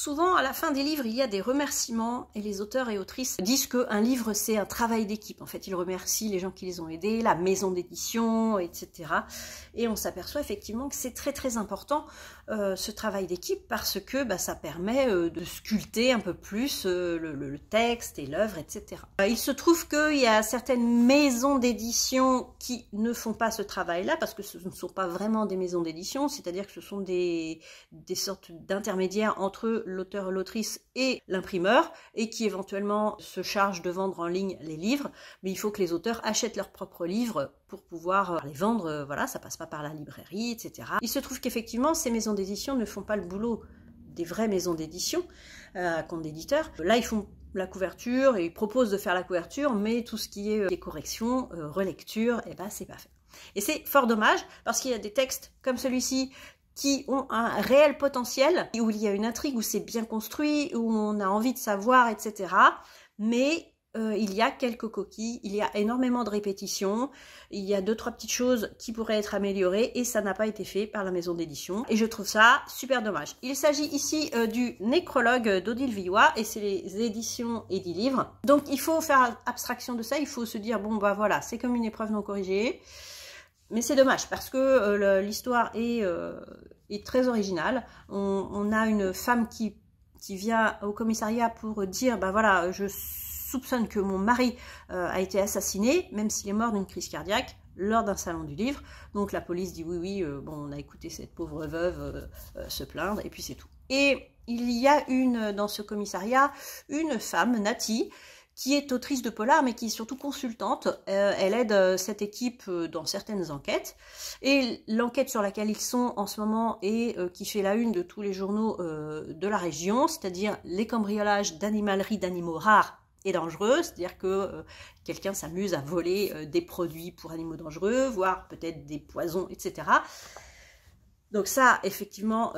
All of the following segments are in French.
Souvent, à la fin des livres, il y a des remerciements et les auteurs et autrices disent qu'un livre, c'est un travail d'équipe. En fait, ils remercient les gens qui les ont aidés, la maison d'édition, etc. Et on s'aperçoit effectivement que c'est très très important ce travail d'équipe parce que ça permet de sculpter un peu plus le texte et l'œuvre, etc. Il se trouve qu'il y a certaines maisons d'édition qui ne font pas ce travail-là parce que ce ne sont pas vraiment des maisons d'édition, c'est-à-dire que ce sont des sortes d'intermédiaires entre l'auteur ou l'autrice et l'imprimeur et qui éventuellement se chargent de vendre en ligne les livres, mais il faut que les auteurs achètent leurs propres livres pour pouvoir les vendre, voilà, ça passe pas par la librairie, etc. Il se trouve qu'effectivement ces maisons d'édition ne font pas le boulot des vraies maisons d'édition à compte d'éditeur. Là ils font la couverture et ils proposent de faire la couverture, mais tout ce qui est correction, relecture, c'est pas fait. Et c'est fort dommage parce qu'il y a des textes comme celui-ci qui ont un réel potentiel, où il y a une intrigue, où c'est bien construit, où on a envie de savoir, etc. Mais il y a quelques coquilles, il y a énormément de répétitions, il y a 2-3 petites choses qui pourraient être améliorées et ça n'a pas été fait par la maison d'édition. Et je trouve ça super dommage. Il s'agit ici du nécrologue d'Odile Villois et c'est les éditions Edilivre. Donc il faut faire abstraction de ça, il faut se dire, bon voilà, c'est comme une épreuve non corrigée. Mais c'est dommage parce que l'histoire est très originale. On a une femme qui vient au commissariat pour dire voilà, je soupçonne que mon mari a été assassiné, même s'il est mort d'une crise cardiaque, lors d'un salon du livre. Donc la police dit oui, on a écouté cette pauvre veuve se plaindre et puis c'est tout. Et il y a dans ce commissariat une femme, Nati, qui est autrice de polar, mais qui est surtout consultante. Elle aide cette équipe dans certaines enquêtes. Et l'enquête sur laquelle ils sont en ce moment et qui fait la une de tous les journaux de la région, c'est-à-dire les cambriolages d'animaleries d'animaux rares et dangereux, c'est-à-dire que quelqu'un s'amuse à voler des produits pour animaux dangereux, voire peut-être des poisons, etc. Donc ça, effectivement,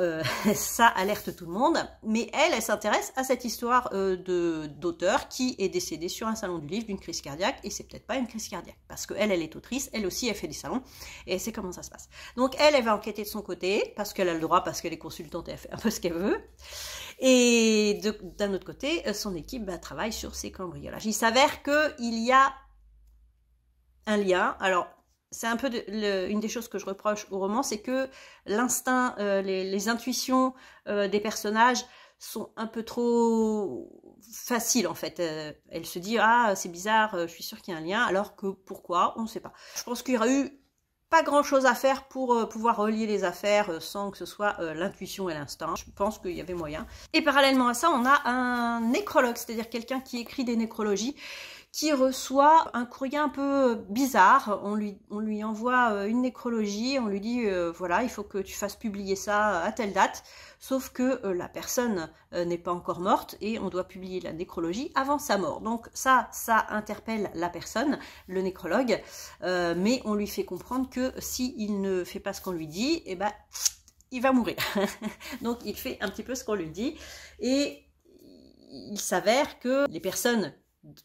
ça alerte tout le monde. Mais elle s'intéresse à cette histoire d'auteur qui est décédé sur un salon du livre d'une crise cardiaque. Et c'est peut-être pas une crise cardiaque. Parce qu'elle est autrice, elle aussi, elle fait des salons. Et elle sait comment ça se passe. Donc elle va enquêter de son côté, parce qu'elle a le droit, parce qu'elle est consultante et elle fait un peu ce qu'elle veut. Et d'un autre côté, son équipe travaille sur ces cambriolages. Il s'avère qu'il y a un lien. Alors, c'est un peu une des choses que je reproche au roman, c'est que l'instinct, les intuitions des personnages sont un peu trop faciles en fait. Elle se dit ah c'est bizarre, je suis sûre qu'il y a un lien, alors que pourquoi, on ne sait pas. Je pense qu'il y aurait eu pas grand chose à faire pour pouvoir relier les affaires sans que ce soit l'intuition et l'instinct. Je pense qu'il y avait moyen. Et parallèlement à ça, on a un nécrologue, c'est-à-dire quelqu'un qui écrit des nécrologies, qui reçoit un courrier un peu bizarre. On lui envoie une nécrologie, on lui dit voilà, il faut que tu fasses publier ça à telle date, sauf que la personne n'est pas encore morte et on doit publier la nécrologie avant sa mort. Donc ça interpelle la personne, le nécrologue, mais on lui fait comprendre que s'il ne fait pas ce qu'on lui dit, il va mourir. Donc il fait un petit peu ce qu'on lui dit et il s'avère que les personnes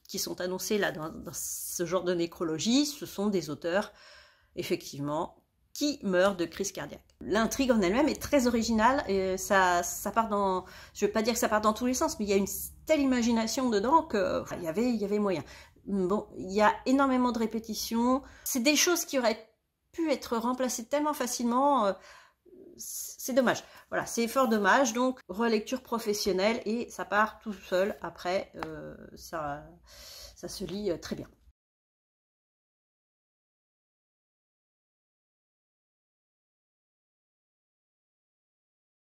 qui sont annoncés là dans ce genre de nécrologie, ce sont des auteurs, effectivement, qui meurent de crise cardiaque. L'intrigue en elle-même est très originale, et ça part dans, je ne veux pas dire que ça part dans tous les sens, mais il y a une telle imagination dedans que il y avait moyen. Bon, il y a énormément de répétitions, c'est des choses qui auraient pu être remplacées tellement facilement, c'est dommage. Voilà, c'est fort dommage. Donc, relecture professionnelle et ça part tout seul. Après, ça se lit très bien.